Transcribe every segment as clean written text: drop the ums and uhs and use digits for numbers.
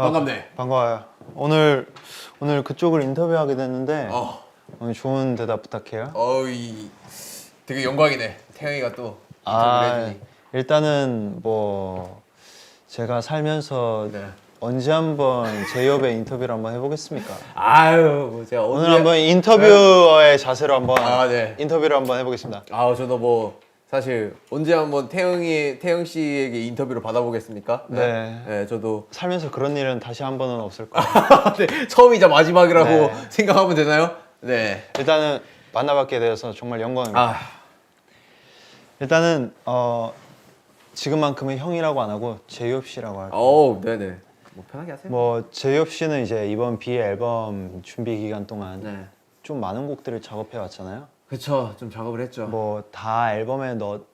반갑네. 반가워요. 오늘 그쪽을 인터뷰하게 됐는데 오늘 좋은 대답 부탁해요. 되게 영광이네. 태영이가 또 인터뷰를 아, 해주니. 일단은 뭐 제가 살면서 네. 언제 한번 제이홉의 인터뷰를 한번 해보겠습니까? 아유, 제가 오늘 한번 인터뷰어의 자세로 한번 네. 인터뷰를 한번 해보겠습니다. 저도 뭐 사실 언제 한번 태영 씨에게 인터뷰를 받아보겠습니까? 네. 네, 저도 살면서 그런 일은 다시 한 번은 없을 거예요. 네, 처음이자 마지막이라고 네. 생각하면 되나요? 네. 일단은 만나뵙게 되어서 정말 영광입니다. 일단은 지금만큼은 형이라고 안 하고 제이홉 씨라고 할게요. 네네. 뭐 편하게 하세요. 뭐 제이홉 씨는 이제 이번 비 앨범 준비 기간 동안 네. 좀 많은 곡들을 작업해 왔잖아요. 그쵸, 좀 작업을 했죠. 뭐 다 앨범에 넣는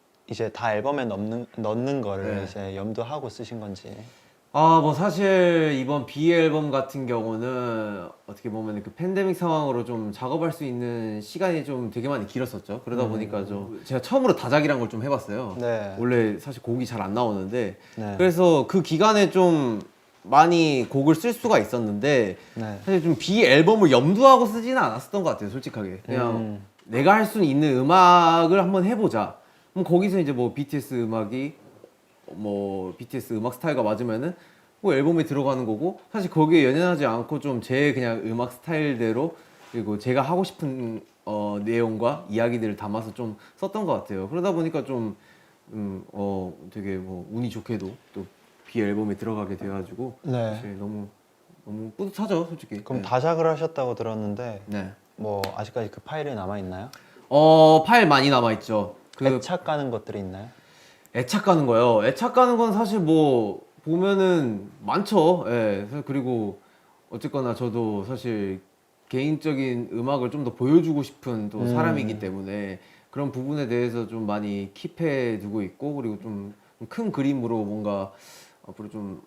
거를 네. 이제 염두하고 쓰신 건지. 뭐 사실 이번 비 앨범 같은 경우는 어떻게 보면 그 팬데믹 상황으로 좀 작업할 수 있는 시간이 좀 되게 많이 길었었죠. 그러다 보니까 좀 제가 처음으로 다작이란 걸 좀 해봤어요. 네. 원래 사실 곡이 잘 안 나오는데 네. 그래서 그 기간에 좀 많이 곡을 쓸 수가 있었는데 네. 사실 좀 비 앨범을 염두하고 쓰지는 않았었던 것 같아요. 솔직하게 그냥 내가 할 수 있는 음악을 한번 해보자. 그럼 거기서 이제 뭐 BTS 음악이 뭐 BTS 음악 스타일과 맞으면은 뭐 앨범에 들어가는 거고, 사실 거기에 연연하지 않고 좀 제 그냥 음악 스타일대로 그리고 제가 하고 싶은 내용과 이야기들을 담아서 좀 썼던 것 같아요. 그러다 보니까 좀 되게 뭐 운이 좋게도 또 비 앨범에 들어가게 돼가지고 네. 사실 너무 뿌듯하죠, 솔직히. 그럼 네. 다작을 하셨다고 들었는데 네. 뭐 아직까지 그 파일이 남아 있나요? 파일 많이 남아 있죠. 애착 가는 것들이 있나요? 애착 가는 거요. 애착 가는 건 사실 뭐 보면은 많죠. 예. 그리고 어쨌거나 저도 사실 개인적인 음악을 좀 더 보여주고 싶은 또 사람이기 때문에 그런 부분에 대해서 좀 많이 킵해 두고 있고, 그리고 좀 큰 그림으로 뭔가 앞으로 좀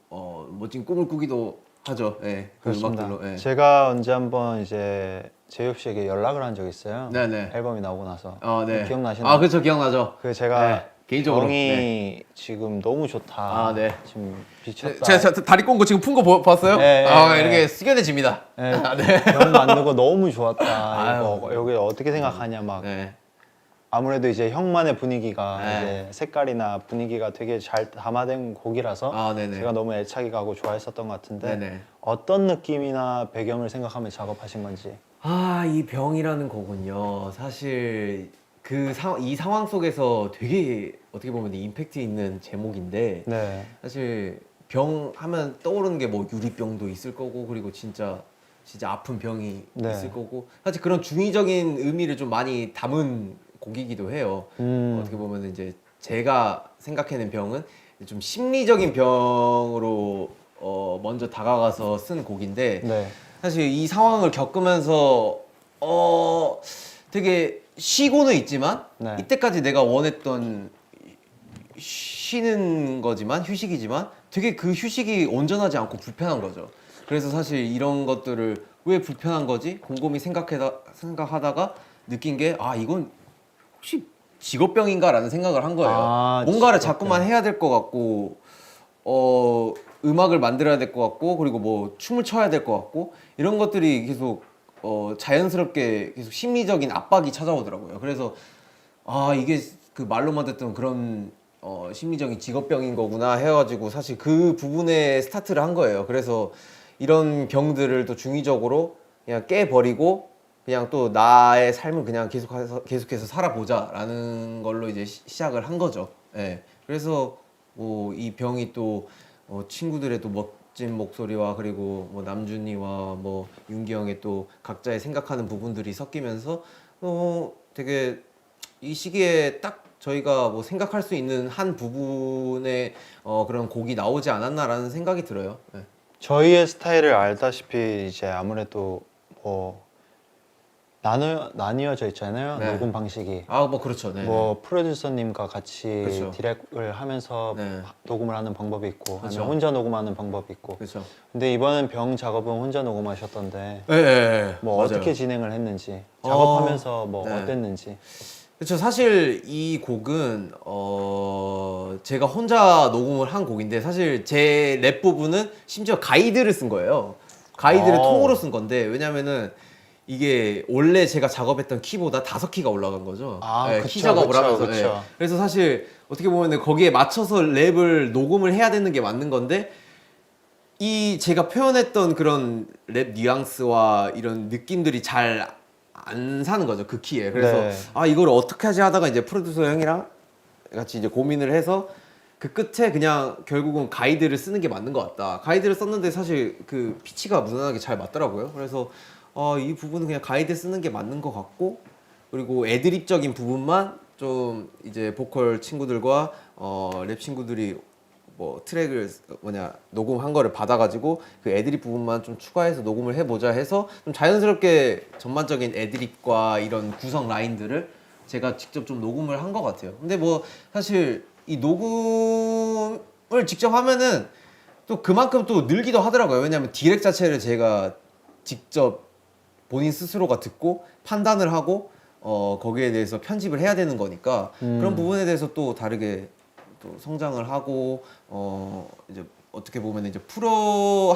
멋진 꿈을 꾸기도 하죠. 예. 그 그렇습니다. 음악들로. 예. 제가 언제 한번 이제 제이홉 씨에게 연락을 한 적이 있어요. 네네. 앨범이 나오고 나서. 네. 기억나시나요? 그렇죠. 기억나죠. 그 제가 네, 개인적으로. 병이 지금 너무 좋다. 네. 지금 미쳤다. 제가 다리 꼰 거 지금 푼 거 봤어요? 네, 네, 이렇게 네. 숙연해집니다. 네, 네. 병 만들고 너무 좋았다. 아유. 이거 여기 어떻게 생각하냐 막. 네. 아무래도 이제 형만의 분위기가 네. 이제 색깔이나 분위기가 되게 잘 담아된 곡이라서 네네. 제가 너무 애착이 가고 좋아했었던 것 같은데 네네. 어떤 느낌이나 배경을 생각하며 작업하신 건지. 이 병이라는 거군요. 사실 이 상황 속에서 되게 어떻게 보면 임팩트 있는 제목인데, 네. 사실 병 하면 떠오르는 게 뭐 유리병도 있을 거고, 그리고 진짜 아픈 병이 네. 있을 거고, 사실 그런 중의적인 의미를 좀 많이 담은 곡이기도 해요. 어떻게 보면 이제 제가 생각해낸 병은 좀 심리적인 병으로 먼저 다가가서 쓴 곡인데, 네. 사실 이 상황을 겪으면서 되게 쉬고는 있지만 네. 이때까지 내가 원했던 쉬는 거지만, 휴식이지만 되게 그 휴식이 온전하지 않고 불편한 거죠. 그래서 사실 이런 것들을 왜 불편한 거지 곰곰이 생각하다가 느낀 게, 이건 혹시 직업병인가 라는 생각을 한 거예요. 뭔가를 자꾸만 해야 될 것 같고, 음악을 만들어야 될 것 같고, 그리고 뭐 춤을 춰야 될 것 같고, 이런 것들이 계속 자연스럽게 계속 심리적인 압박이 찾아오더라고요. 그래서 이게 그 말로만 듣던 그런 심리적인 직업병인 거구나 해가지고 사실 그 부분에 스타트를 한 거예요. 그래서 이런 병들을 또 중의적으로 그냥 깨버리고 그냥 또 나의 삶을 그냥 계속해서 살아보자라는 걸로 이제 시작을 한 거죠. 예. 그래서 뭐 이 병이 또 친구들의 또 멋진 목소리와, 그리고 뭐 남준이와 뭐 윤기 형의 또 각자의 생각하는 부분들이 섞이면서 되게 이 시기에 딱 저희가 뭐 생각할 수 있는 한 부분의 그런 곡이 나오지 않았나라는 생각이 들어요. 예. 저희의 스타일을 알다시피 이제 아무래도 뭐 나뉘어져 있잖아요. 네. 녹음 방식이. 뭐 그렇죠. 네. 뭐 프로듀서님과 같이 그렇죠. 디렉을 하면서 네. 녹음을 하는 방법이 있고, 그렇죠. 아니면 혼자 녹음하는 방법이 있고. 그렇죠. 근데 이번엔 병 작업은 혼자 녹음하셨던데 네. 뭐 맞아요. 어떻게 진행을 했는지, 작업하면서 뭐 네. 어땠는지. 그렇죠. 사실 이 곡은 제가 혼자 녹음을 한 곡인데 사실 제 랩 부분은 심지어 가이드를 쓴 거예요. 가이드를 오. 통으로 쓴 건데 왜냐면은 이게 원래 제가 작업했던 키보다 5키가 올라간 거죠. 아, 예, 그쵸, 키 작업을 그쵸, 하면서. 그쵸. 예. 그래서 사실 어떻게 보면은 거기에 맞춰서 랩을 녹음을 해야 되는 게 맞는 건데 이 제가 표현했던 그런 랩 뉘앙스와 이런 느낌들이 잘 안 사는 거죠, 그 키에. 그래서 네. 아 이걸 어떻게 하지 하다가 이제 프로듀서 형이랑 같이 이제 고민을 해서 그 끝에 그냥 결국은 가이드를 쓰는 게 맞는 것 같다. 가이드를 썼는데 사실 그 피치가 무난하게 잘 맞더라고요. 그래서 이 부분은 그냥 가이드 쓰는 게 맞는 것 같고, 그리고 애드립적인 부분만 좀 이제 보컬 친구들과 랩 친구들이 뭐 트랙을 녹음한 거를 받아가지고 그 애드립 부분만 좀 추가해서 녹음을 해보자 해서 좀 자연스럽게 전반적인 애드립과 이런 구성 라인들을 제가 직접 좀 녹음을 한 것 같아요. 근데 뭐 사실 이 녹음을 직접 하면은 또 그만큼 또 늘기도 하더라고요. 왜냐하면 디렉 자체를 제가 직접 본인 스스로가 듣고 판단을 하고 거기에 대해서 편집을 해야 되는 거니까 그런 부분에 대해서 또 다르게 또 성장을 하고 이제 어떻게 보면 이제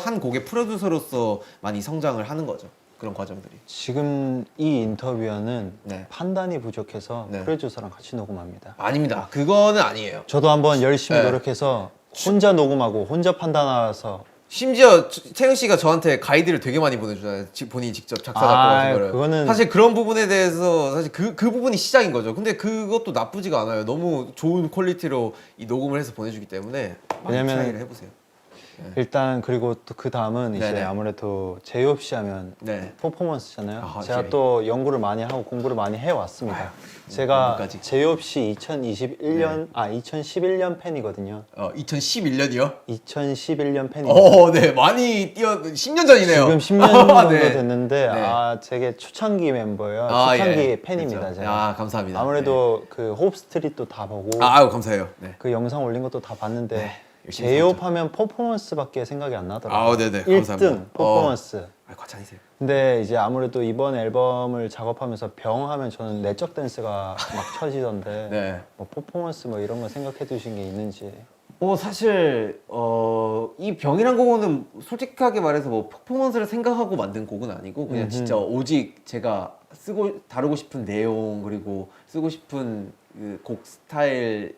한 곡의 프로듀서로서 많이 성장을 하는 거죠. 그런 과정들이. 지금 이 인터뷰어는 네. 판단이 부족해서 네. 프로듀서랑 같이 녹음합니다. 아닙니다. 그거는 아니에요. 저도 한번 열심히 네. 노력해서 혼자 녹음하고 혼자 판단해서 심지어 태영 씨가 저한테 가이드를 되게 많이 보내주잖아요. 본인이 직접 작사 작곡 같은 거를. 그거는 사실 그런 부분에 대해서 사실 그 부분이 시작인 거죠. 근데 그것도 나쁘지가 않아요. 너무 좋은 퀄리티로 이 녹음을 해서 보내주기 때문에 많이 왜냐면 트라이를 해보세요. 일단 그리고 또 그 다음은 이제 네네. 아무래도 제이홉 씨 하면 네. 퍼포먼스잖아요. 아, 제가 제이. 또 연구를 많이 하고 공부를 많이 해왔습니다. 아유, 제가 공부까지. 제이홉 씨 2011년 팬이거든요. 2011년이요? 2011년 팬이거든요. 네. 많이 10년 전이네요. 지금 10년 정도 네. 됐는데 네. 되게 초창기 멤버예요. 아, 초창기 예. 팬입니다. 그렇죠. 제가. 감사합니다. 아무래도 그 호흡 스트릿도 다 보고 아유, 감사해요. 네. 그 영상 올린 것도 다 봤는데 네, 열심히 제이홉 살았죠. 하면 퍼포먼스밖에 생각이 안 나더라고요. 네네. 1등 감사합니다. 퍼포먼스. 과찬이세요. 근데 이제 아무래도 이번 앨범을 작업하면서 병 하면 저는 내적 댄스가 막 쳐지던데 네. 뭐 퍼포먼스 뭐 이런 거 생각해 두신 게 있는지. 사실 이 병이란 곡은 솔직하게 말해서 뭐 퍼포먼스를 생각하고 만든 곡은 아니고 그냥 진짜 오직 제가 다루고 싶은 내용 그리고 쓰고 싶은 그 곡 스타일을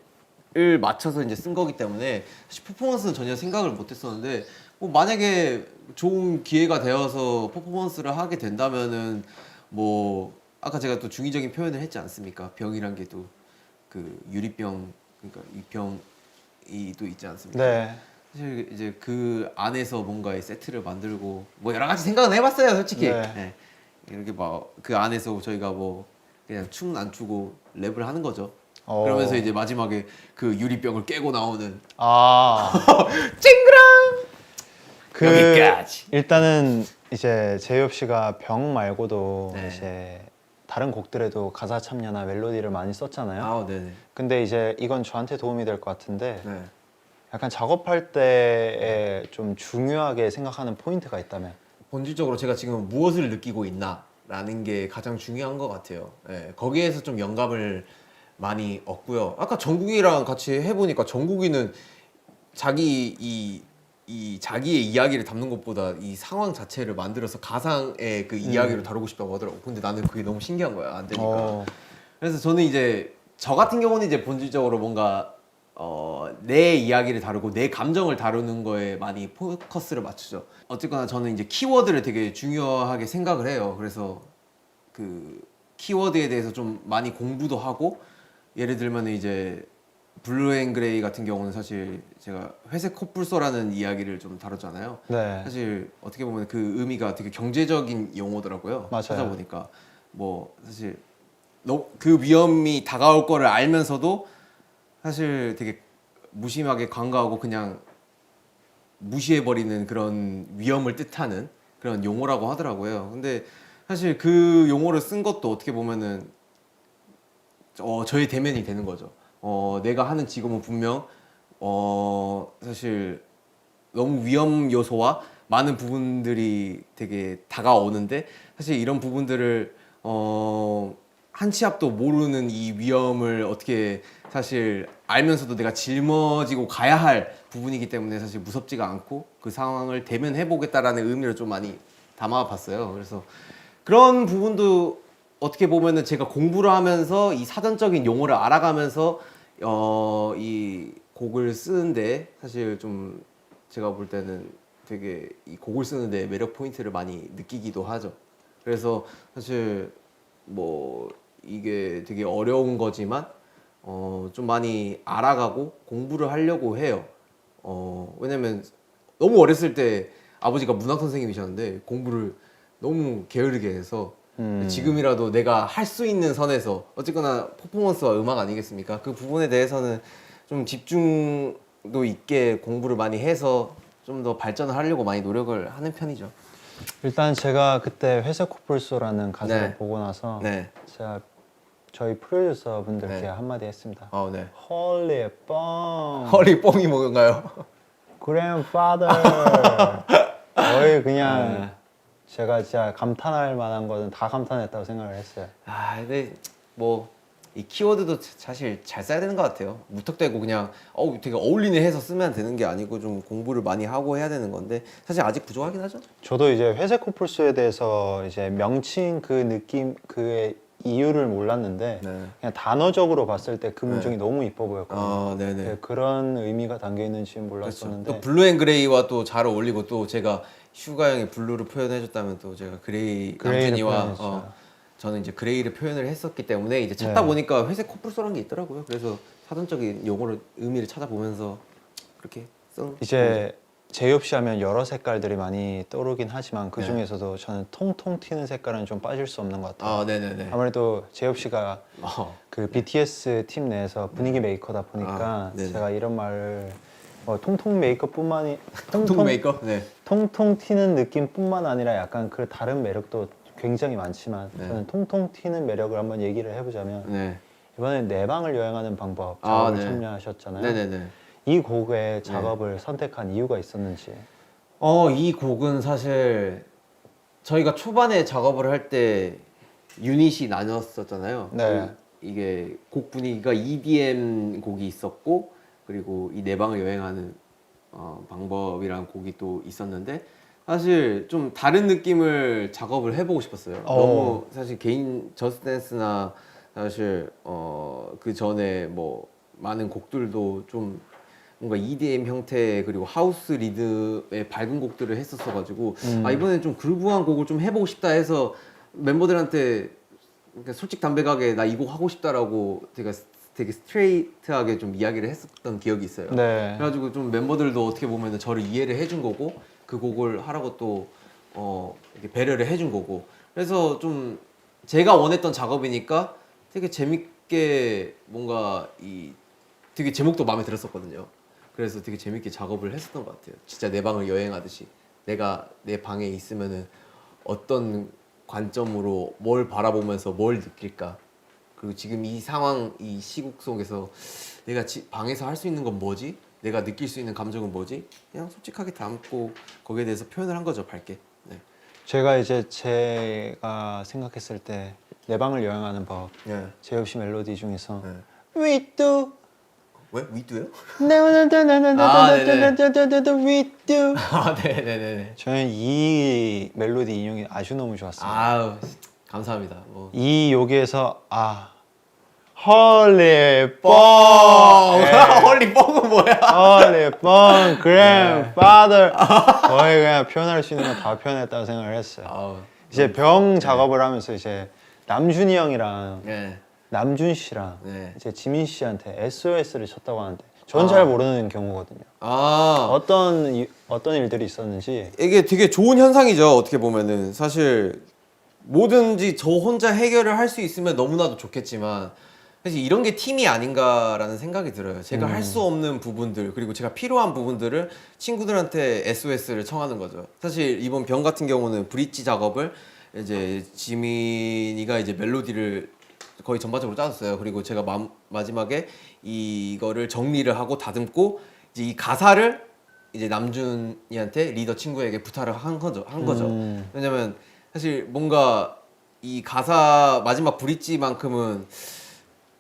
맞춰서 이제 쓴 거기 때문에 사실 퍼포먼스는 전혀 생각을 못 했었는데 뭐 만약에 좋은 기회가 되어서 퍼포먼스를 하게 된다면은 뭐 아까 제가 또 중의적인 표현을 했지 않습니까? 병이란 게 또 그 유리병 그러니까 이 병이 또 있지 않습니까? 네. 사실 이제 그 안에서 뭔가의 세트를 만들고 뭐 여러 가지 생각은 해봤어요, 솔직히. 네. 네. 이렇게 막 그 안에서 저희가 뭐 그냥 춤 안 추고 랩을 하는 거죠. 그러면서 이제 마지막에 그 유리병을 깨고 나오는 찡그랑 그 여기까지. 일단은 이제 제이홉 씨가 병 말고도 네. 이제 다른 곡들에도 가사 참여나 멜로디를 많이 썼잖아요. 네네. 근데 이제 이건 저한테 도움이 될 것 같은데 네. 약간 작업할 때에 좀 중요하게 생각하는 포인트가 있다면 본질적으로 제가 지금 무엇을 느끼고 있나라는 게 가장 중요한 것 같아요. 예, 거기에서 좀 영감을 많이 얻고요. 아까 정국이랑 같이 해보니까 정국이는 자기의 이야기를 담는 것보다 이 상황 자체를 만들어서 가상의 그 이야기를 다루고 싶다고 하더라고. 근데 나는 그게 너무 신기한 거야. 안 되니까. 그래서 저는 이제 저 같은 경우는 이제 본질적으로 뭔가 내 이야기를 다루고 내 감정을 다루는 거에 많이 포커스를 맞추죠. 어쨌거나 저는 이제 키워드를 되게 중요하게 생각을 해요. 그래서 그 키워드에 대해서 좀 많이 공부도 하고 예를 들면 이제 블루앤그레이 같은 경우는 사실 제가 회색 콧불소라는 이야기를 좀 다뤘잖아요. 네. 사실 어떻게 보면 그 의미가 되게 경제적인 용어더라고요. 맞아요. 찾아보니까 뭐 사실 그 위험이 다가올 거를 알면서도 사실 되게 무심하게 관가하고 그냥 무시해버리는 그런 위험을 뜻하는 그런 용어라고 하더라고요. 근데 사실 그 용어를 쓴 것도 어떻게 보면은 저의 대면이 되는 거죠. 내가 하는 직업은 분명 사실 너무 위험 요소와 많은 부분들이 되게 다가오는데 사실 이런 부분들을 한 치 앞도 모르는 이 위험을 어떻게 사실 알면서도 내가 짊어지고 가야 할 부분이기 때문에 사실 무섭지가 않고 그 상황을 대면해 보겠다라는 의미를 좀 많이 담아봤어요. 그래서 그런 부분도 어떻게 보면은 제가 공부를 하면서 이 사전적인 용어를 알아가면서 이 곡을 쓰는데 사실 좀 제가 볼 때는 되게 이 곡을 쓰는데 매력 포인트를 많이 느끼기도 하죠. 그래서 사실 뭐 이게 되게 어려운 거지만 좀 많이 알아가고 공부를 하려고 해요. 왜냐면 너무 어렸을 때 아버지가 문학 선생님이셨는데 공부를 너무 게으르게 해서 지금이라도 내가 할 수 있는 선에서 어쨌거나 퍼포먼스와 음악 아니겠습니까? 그 부분에 대해서는 좀 집중도 있게 공부를 많이 해서 좀 더 발전을 하려고 많이 노력을 하는 편이죠. 일단 제가 그때 회색 코뿔소라는 가사를 네. 보고 나서 네. 제가 저희 프로듀서 분들께 네. 한마디 했습니다. 네. 헐리 뻥 허리 뽕이 뭔가요? grandfather 거의 그냥 네. 제가 진짜 감탄할 만한 거는 다 감탄했다고 생각을 했어요. 근데 뭐 이 키워드도 사실 잘 써야 되는 것 같아요. 무턱대고 그냥 되게 어울리네 해서 쓰면 되는 게 아니고 좀 공부를 많이 하고 해야 되는 건데 사실 아직 부족하긴 하죠. 저도 이제 회색 코뿔소에 대해서 이제 명칭 그 느낌 그의 이유를 몰랐는데 네. 그냥 단어적으로 봤을 때 그 문장이 네. 너무 이뻐 보였거든요. 네네. 네, 그런 의미가 담겨 있는지는 그렇죠. 몰랐었는데 또 블루 앤 그레이와 또 잘 어울리고 또 제가 슈가 형이 블루를 표현해줬다면 또 제가 그레이를 남준이와 표현했죠. 저는 이제 그레이를 표현을 했었기 때문에 이제 찾다 네. 보니까 회색 코뿔소라는 게 있더라고요. 그래서 사전적인 용어를 의미를 찾아보면서 그렇게 쓴 이제 제이홉 씨 하면 여러 색깔들이 많이 떠오르긴 하지만 그 네. 중에서도 저는 통통 튀는 색깔은 좀 빠질 수 없는 것 같아요. 네네네. 아무래도 제이홉 씨가 그 BTS 팀 내에서 분위기 메이커다 아, 보니까 네네. 제가 이런 말을 통통 메이커뿐만이 통통 메이커? 네. 통통 튀는 느낌뿐만 아니라 약간 그 다른 매력도 굉장히 많지만 네. 저는 통통 튀는 매력을 한번 얘기를 해보자면 네. 이번에 내 방을 여행하는 방법 작업을 네. 참여하셨잖아요. 네네네. 이 곡의 작업을 선택한 이유가 있었는지. 이 곡은 사실 저희가 초반에 작업을 할 때 유닛이 나뉘었었잖아요. 네. 이게 곡 분위기가 EDM 곡이 있었고 그리고 이 내 방을 여행하는 방법이라는 곡이 또 있었는데 사실 좀 다른 느낌을 작업을 해보고 싶었어요. 너무 사실 개인 저스트댄스나 사실 그 전에 뭐 많은 곡들도 좀 뭔가 EDM 형태 그리고 하우스 리듬의 밝은 곡들을 했었어가지고 이번엔 좀 그루브한 곡을 좀 해보고 싶다 해서 멤버들한테 그러니까 솔직담백하게 나 이 곡 하고 싶다라고 제가 되게 스트레이트하게 좀 이야기를 했었던 기억이 있어요. 네. 그래가지고 좀 멤버들도 어떻게 보면 저를 이해를 해준 거고 그 곡을 하라고 또 이렇게 배려를 해준 거고 그래서 좀 제가 원했던 작업이니까 되게 재밌게 뭔가 되게 제목도 마음에 들었었거든요. 그래서 되게 재밌게 작업을 했었던 것 같아요. 진짜 내 방을 여행하듯이 내가 내 방에 있으면은 어떤 관점으로 뭘 바라보면서 뭘 느낄까 그리고 지금 이 상황 이 시국 속에서 내가 방에서 할 수 있는 건 뭐지? 내가 느낄 수 있는 감정은 뭐지? 그냥 솔직하게 담고 거기에 대해서 표현을 한 거죠, 밝게. 네. 제가 생각했을 때 내 방을 여행하는 법 네. 제이홉 씨 멜로디 중에서 네. We do 왜? 위두요? We do 네네네네. 저는 이 멜로디 인용이 아주 너무 좋았습니다. 감사합니다. 뭐. 이 여기에서 헐리 뻥 헐리 뻥은 뭐야? 헐리 뻥 grandfather 거의 그냥 표현할 수 있는 거 다 표현했다고 생각을 했어요. 이제 병 작업을 하면서 이제 남준이 형이랑 네. 남준 씨랑 네. 이제 지민 씨한테 SOS를 쳤다고 하는데 전 잘 모르는 경우거든요. 어떤 일들이 있었는지. 이게 되게 좋은 현상이죠. 어떻게 보면은 사실 뭐든지 저 혼자 해결을 할 수 있으면 너무나도 좋겠지만 사실 이런 게 팀이 아닌가라는 생각이 들어요. 제가 할 수 없는 부분들 그리고 제가 필요한 부분들을 친구들한테 SOS를 청하는 거죠. 사실 이번 병 같은 경우는 브릿지 작업을 이제 지민이가 이제 멜로디를 거의 전반적으로 짜줬어요. 그리고 제가 마지막에 이거를 정리를 하고 다듬고 이제 이 가사를 이제 남준이한테 리더 친구에게 부탁을 한 거죠. 왜냐면 사실 뭔가 이 가사 마지막 브릿지만큼은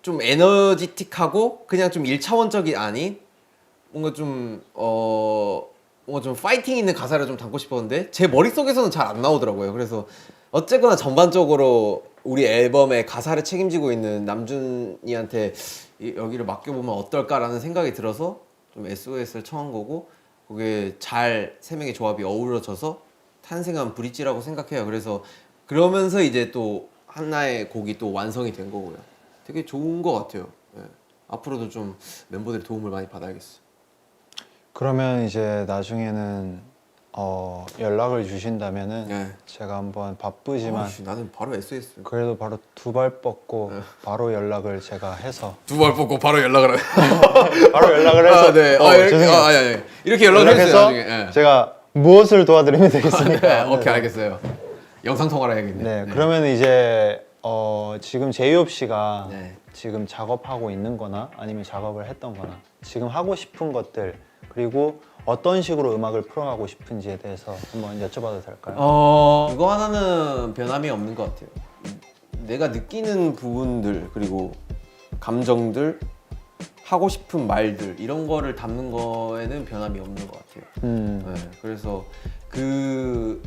좀 에너지틱하고 그냥 좀 1차원적이 아닌 뭔가 좀 뭔가 좀 파이팅 있는 가사를 좀 담고 싶었는데 제 머릿속에서는 잘 안 나오더라고요. 그래서 어쨌거나 전반적으로 우리 앨범의 가사를 책임지고 있는 남준이한테 여기를 맡겨보면 어떨까라는 생각이 들어서 좀 SOS를 청한 거고 그게 잘 세 명의 조합이 어우러져서 탄생한 브릿지라고 생각해요. 그래서 그러면서 이제 또 하나의 곡이 또 완성이 된 거고요. 되게 좋은 것 같아요. 예. 앞으로도 좀 멤버들의 도움을 많이 받아야겠어. 그러면 이제 나중에는 연락을 주신다면은 네. 제가 한번 바쁘지만 아이씨, 나는 바로 SOS. 그래도 바로 두 발 뻗고 바로 연락을 제가 해서 두 발 뽑고 바로 연락을 해. 바로 연락을 해서 아, 네. 이렇게, 죄송해요. 아니. 이렇게 연락을 해주세요. 연락해서 나중에. 예. 제가 무엇을 도와드리면 되겠습니까? 네, 오케이 알겠어요. 영상 통화를 해야겠네. 네, 그러면 이제 지금 제이홉 씨가 네. 지금 작업하고 있는 거나 아니면 작업을 했던 거나 지금 하고 싶은 것들 그리고 어떤 식으로 음악을 풀어가고 싶은지에 대해서 한번 여쭤봐도 될까요? 그거 하나는 변함이 없는 것 같아요. 내가 느끼는 부분들 그리고 감정들 하고 싶은 말들 이런 거를 담는 거에는 변함이 없는 것 같아요. 네, 그래서 그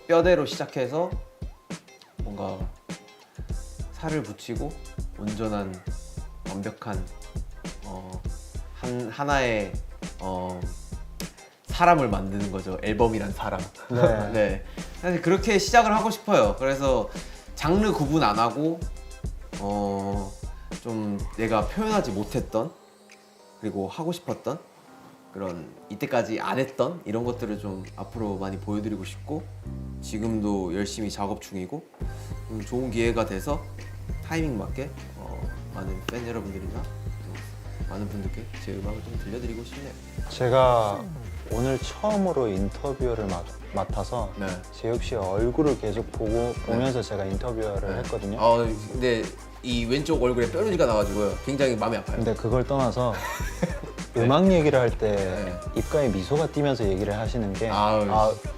뼈대로 시작해서 뭔가 살을 붙이고 온전한 완벽한 하나의 사람을 만드는 거죠. 앨범이란 사람. 네. 네. 사실 그렇게 시작을 하고 싶어요. 그래서 장르 구분 안 하고 좀 내가 표현하지 못했던 그리고 하고 싶었던 그런 이때까지 안 했던 이런 것들을 좀 앞으로 많이 보여드리고 싶고 지금도 열심히 작업 중이고 좋은 기회가 돼서 타이밍 맞게 많은 팬 여러분들이나 많은 분들께 제 음악을 좀 들려드리고 싶네요. 제가 오늘 처음으로 인터뷰를 맡아서 네. 제이홉 씨의 얼굴을 계속 보면서 제가 인터뷰를 했거든요. 근데 이 왼쪽 얼굴에 뾰루지가 나가지고요. 굉장히 마음이 아파요. 근데 그걸 떠나서 음악 얘기를 할 때 네. 입가에 미소가 띄면서 얘기를 하시는 게 아유.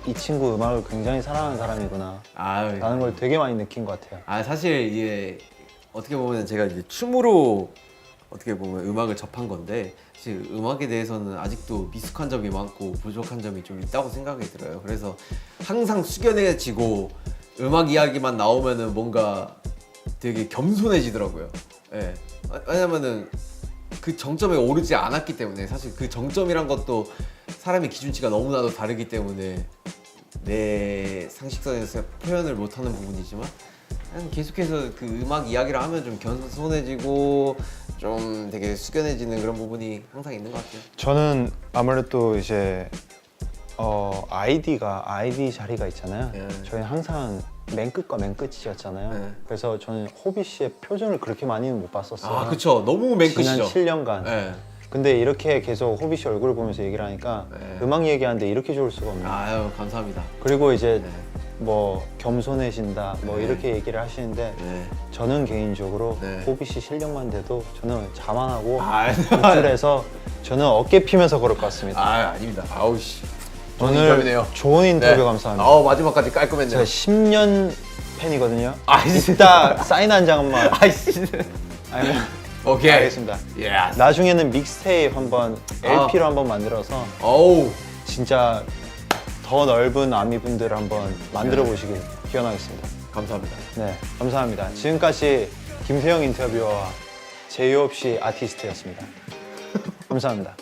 이 친구 음악을 굉장히 사랑하는 사람이구나 아유. 라는 걸 되게 많이 느낀 것 같아요. 사실 이게 어떻게 보면 제가 이제 춤으로 어떻게 보면 음악을 접한 건데 사실 음악에 대해서는 아직도 미숙한 점이 많고 부족한 점이 좀 있다고 생각이 들어요. 그래서 항상 숙연해지고 음악 이야기만 나오면은 뭔가 되게 겸손해지더라고요. 예. 왜냐면은 그 정점에 오르지 않았기 때문에 사실 그 정점이란 것도 사람의 기준치가 너무나도 다르기 때문에 내 상식선에서 표현을 못하는 부분이지만 그냥 계속해서 그 음악 이야기를 하면 좀 겸손해지고 좀 되게 숙연해지는 그런 부분이 항상 있는 것 같아요. 저는 아무래도 이제 아이디 자리가 있잖아요. 네. 저희는 항상 맨 끝과 맨 끝이었잖아요. 네. 그래서 저는 호비 씨의 표정을 그렇게 많이는 못 봤었어요. 그쵸. 너무 맨 지난 끝이죠. 7년간. 네. 근데 이렇게 계속 호비 씨 얼굴을 보면서 얘기를 하니까 네. 음악 얘기하는데 이렇게 좋을 수가 없네요. 아유 감사합니다. 그리고 이제 네. 뭐 겸손해진다 뭐 네. 이렇게 얘기를 하시는데 네. 저는 개인적으로 네. 호비 씨 실력만 돼도 저는 자만하고 아, 우쭐해서 저는 어깨 피면서 걸을 것 같습니다. 아닙니다. 아우씨. 좋은 오늘 인터뷰네요. 좋은 인터뷰 네. 감사합니다. 마지막까지 깔끔했네요. 제가 10년 팬이거든요. 아이씨. 이따 사인 한 장만. 아이씨. 아니면 오케이. 알겠습니다. 예. 나중에는 믹스테이프 한번 아. LP로 한번 만들어서 어우. 진짜 더 넓은 아미분들 한번 만들어 보시길 기원하겠습니다. 감사합니다. 네, 감사합니다. 지금까지 김세영 인터뷰어와 제이홉 씨 아티스트였습니다. 감사합니다.